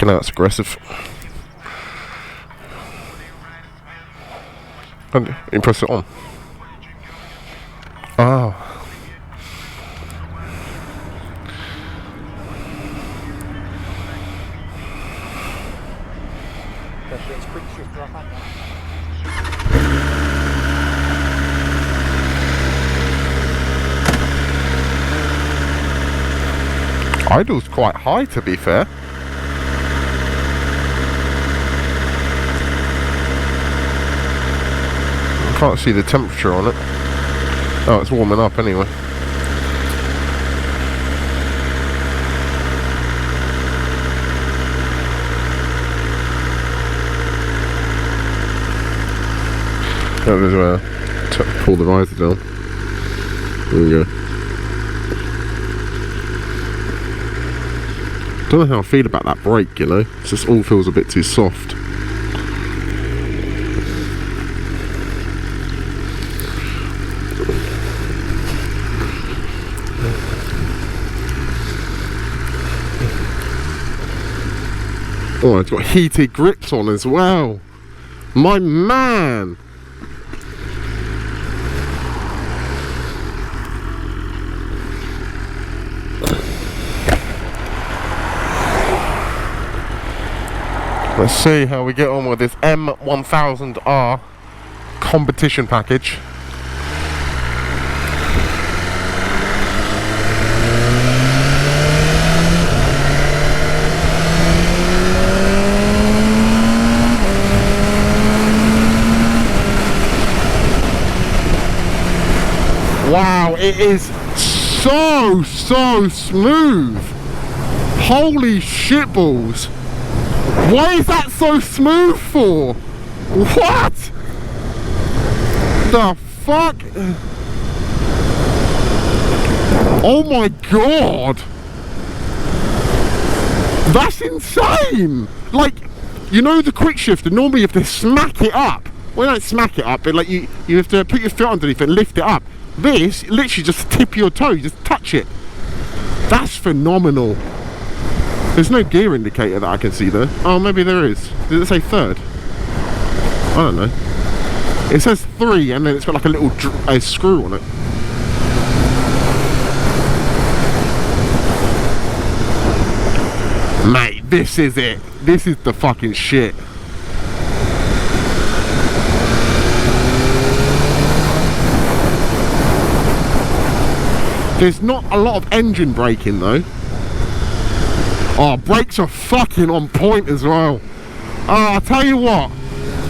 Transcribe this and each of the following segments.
Fucking hell, it's aggressive. And you press it on. Oh. Idle's quite high, to be fair. I can't see the temperature on it. Oh, it's warming up anyway. Oh, there's where pull the visor down. There we go. Don't know how I feel about that brake, you know. It just all feels a bit too soft. Oh, it's got heated grips on as well. My man! Let's see how we get on with this M1000R competition package. Wow, it is so smooth. Holy shitballs. Why is that so smooth for? What? The fuck? Oh my god. That's insane. Like, you know the quick shifter, normally you have to smack it up. Well, you don't smack it up, but like you have to put your foot underneath it and lift it up. This, literally just tip of your toe, you just touch it. That's phenomenal. There's no gear indicator that I can see there. Oh, maybe there is. Did it say third? I don't know. It says 3 and then it's got like a little screw on it. Mate, this is it. This is the fucking shit. There's not a lot of engine braking though. Oh, brakes are fucking on point as well. Oh, I'll tell you what,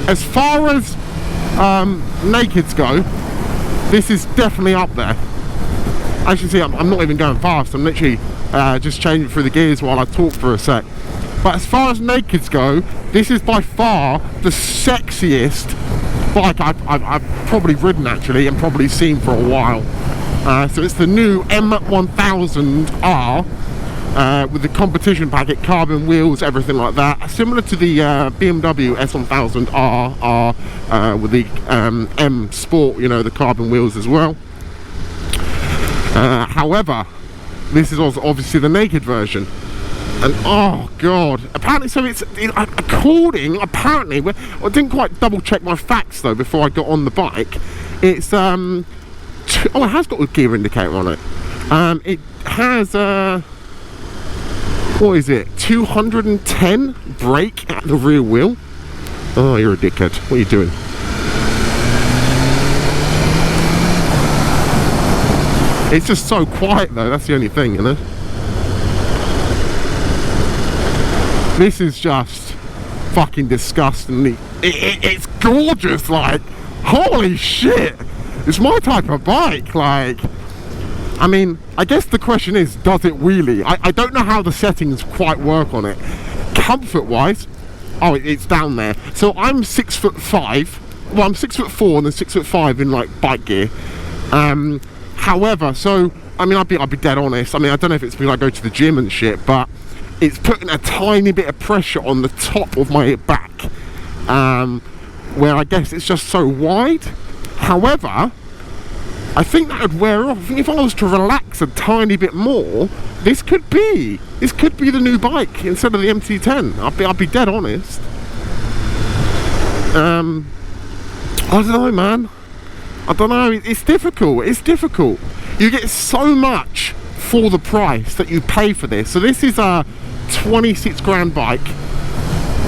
as far as nakeds go, this is definitely up there. As you see, I'm not even going fast. I'm literally just changing through the gears while I talk for a sec. But as far as nakeds go, this is by far the sexiest bike I've probably ridden actually, and probably seen for a while. So it's the new M1000R. With the competition packet, carbon wheels, everything like that, similar to the BMW S1000R with the M Sport, you know, the carbon wheels as well. However, this is also obviously the naked version, and oh god, apparently, so it's according, apparently, I didn't quite double check my facts though before I got on the bike. It's oh, it has got a gear indicator on it. It has what is it, 210 brake at the rear wheel. Oh, you're a dickhead. What are you doing? It's just so quiet though, that's the only thing, you know. This is just fucking disgusting. It's gorgeous, like, holy shit. It's my type of bike, like. I mean, I guess the question is, does it wheelie? I don't know how the settings quite work on it. Comfort wise, oh, it's down there. So I'm 6'5". Well, I'm 6'4" and then 6'5" in like bike gear. However, so I mean, I'll be dead honest. I mean, I don't know if it's because I go to the gym and shit, but it's putting a tiny bit of pressure on the top of my back, where I guess it's just so wide. However, I think that would wear off. I think if I was to relax a tiny bit more, this could be the new bike instead of the MT10. I'll be dead honest. I don't know, man. I don't know. It's difficult. It's difficult. You get so much for the price that you pay for this. So this is a 26 grand bike,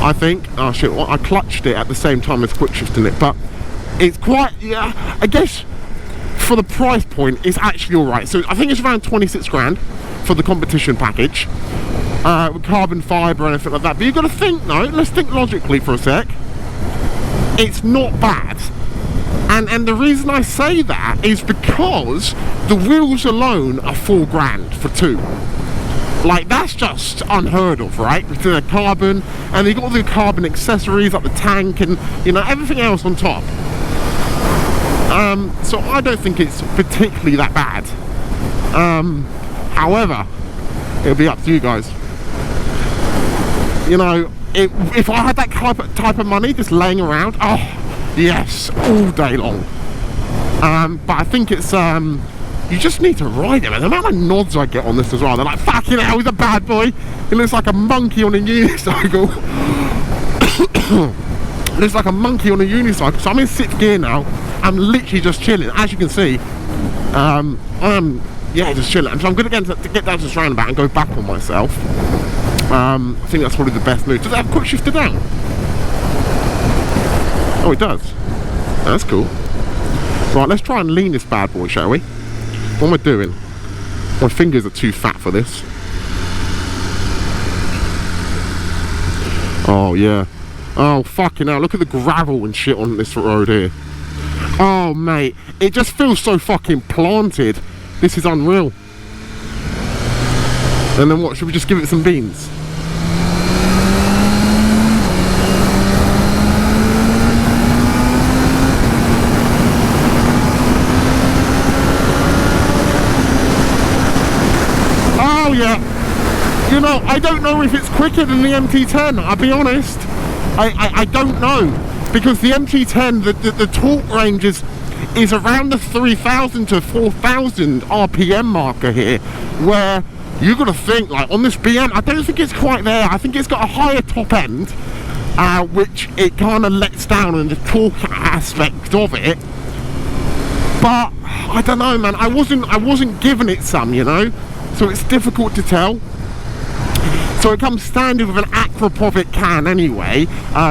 I think. Oh shit! Well, I clutched it at the same time as quick shifting it, but it's quite. Yeah, I guess. For the price point, it's actually alright. So I think it's around 26 grand for the competition package, with carbon fibre and everything like that. But you've got to think, though, let's think logically for a sec. It's not bad. And the reason I say that is because the wheels alone are 4 grand for 2. Like, that's just unheard of, right? Because they're carbon, and you've got all the carbon accessories like the tank and, you know, everything else on top. So I don't think it's particularly that bad. However, it'll be up to you guys. You know, if I had that type of money just laying around, oh yes, all day long. But I think it's you just need to ride it. And the amount of nods I get on this as well, they're like, fucking hell, he's a bad boy. He looks like a monkey on a unicycle. Looks like a monkey on a unicycle. So I'm in 6th gear now. I'm literally just chilling. As you can see, I'm just chilling. So I'm going to get down to this roundabout and go back on myself. I think that's probably the best move. Does it have quick shifter down? Oh, it does. That's cool. Right, let's try and lean this bad boy, shall we? What am I doing? My fingers are too fat for this. Oh yeah. Oh fucking hell, look at the gravel and shit on this road here. Oh mate, it just feels so fucking planted. This is unreal. And then what, should we just give it some beans? Oh yeah. You know, I don't know if it's quicker than the MT10, I'll be honest. I don't know, because the MT10, the torque range is around the 3,000 to 4,000 RPM marker here, where you've got to think, like, on this BM, I don't think it's quite there. I think it's got a higher top end, which it kind of lets down in the torque aspect of it. But I don't know, man. I wasn't giving it some, you know, so it's difficult to tell. So it comes standard with an aquapovic can anyway,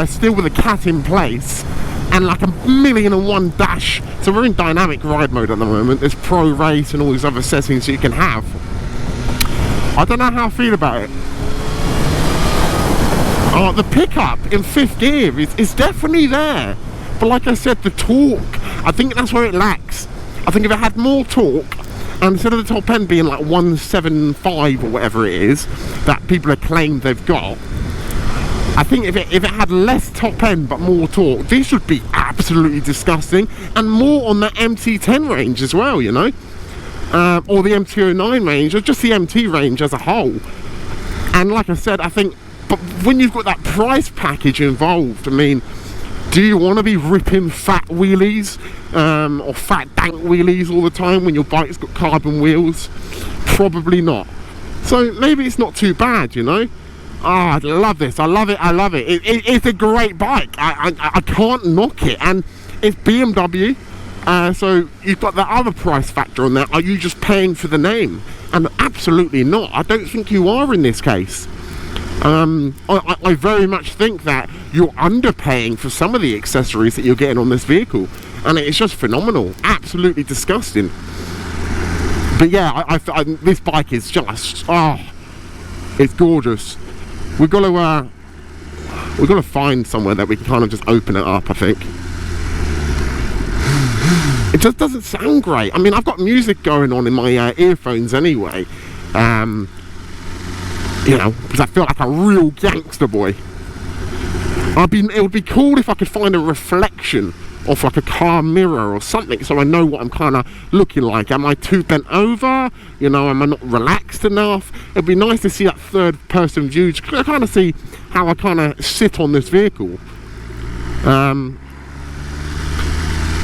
still with a cat in place, and like a 1,000,001 dash. So we're in dynamic ride mode at the moment. There's pro race and all these other settings that you can have. I don't know how I feel about it. Oh, the pickup in 5th gear is definitely there, but like I said, the torque, I think that's where it lacks. I think if it had more torque, and instead of the top end being like 175 or whatever it is that people have claimed they've got, I think if it had less top end but more torque, this would be absolutely disgusting, and more on the MT10 range as well, you know, or the MT09 range, or just the MT range as a whole. And like I said, I think, but when you've got that price package involved, I mean, do you want to be ripping fat wheelies or fat dank wheelies all the time when your bike's got carbon wheels? Probably not. So maybe it's not too bad, you know. Oh, I love this. I love it. I love it. It's a great bike. I can't knock it. And it's BMW. So you've got that other price factor on that. Are you just paying for the name? And absolutely not. I don't think you are in this case. I very much think that you're underpaying for some of the accessories that you're getting on this vehicle, and it's just phenomenal. Absolutely disgusting. But yeah, this bike is just, oh, it's gorgeous. We've got to find somewhere that we can kind of just open it up, I think. It just doesn't sound great. I mean, I've got music going on in my earphones anyway. You know, because I feel like a real gangster boy. It would be cool if I could find a reflection of like a car mirror or something, so I know what I'm kind of looking like. Am I too bent over? You know, am I not relaxed enough? It'd be nice to see that third person view to kind of see how I kind of sit on this vehicle.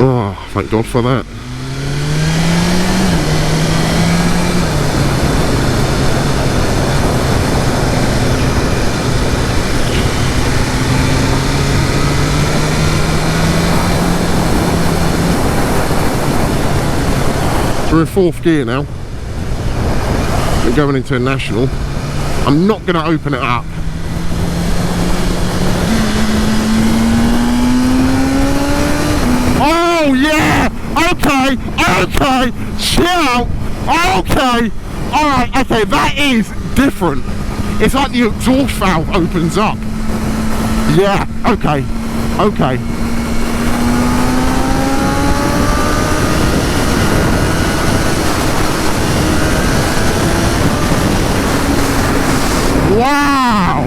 Oh, thank God for that. We're in 4th gear now. We're going into a national. I'm not going to open it up. Oh yeah! Okay, okay, chill out. Okay, alright, okay, that is different. It's like the exhaust valve opens up. Yeah, okay, okay. Wow!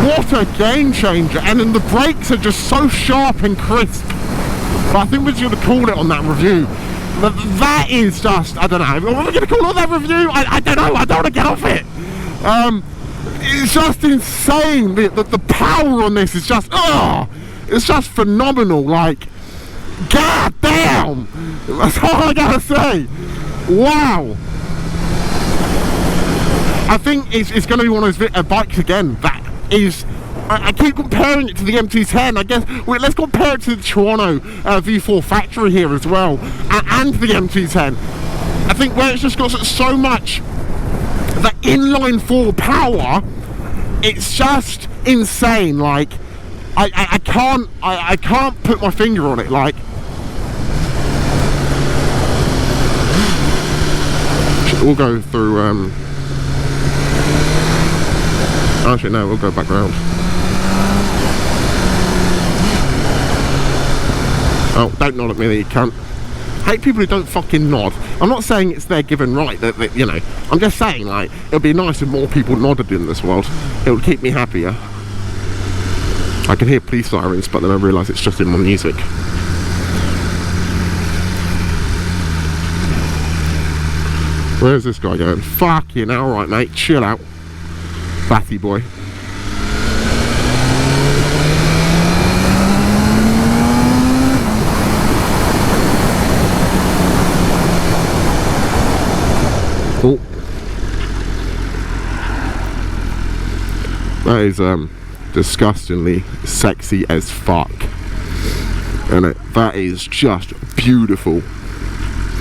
What a game changer. And then the brakes are just so sharp and crisp. But I think we're just going to call it on that review. That is just, I don't know. What are we going to call it on that review? I don't know. I don't want to get off it. It's just insane. The power on this is just, it's just phenomenal. Like, god damn. That's all I got to say. Wow. I think it's going to be one of those bikes again that is, I keep comparing it to the MT10. I guess let's compare it to the Tuono V4 factory here as well, and the MT10. I think where it's just got so much that inline 4 power, it's just insane. Like I can't put my finger on it. Like, we'll go through. Actually, no, we'll go back round. Oh, don't nod at me, you cunt. I hate people who don't fucking nod. I'm not saying it's their given right, that you know. I'm just saying, like, it would be nice if more people nodded in this world. It would keep me happier. I can hear police sirens, but then I realise it's just in my music. Where's this guy going? Fucking alright, mate, chill out. Batty boy. Oh. That is disgustingly sexy as fuck. And that is just beautiful.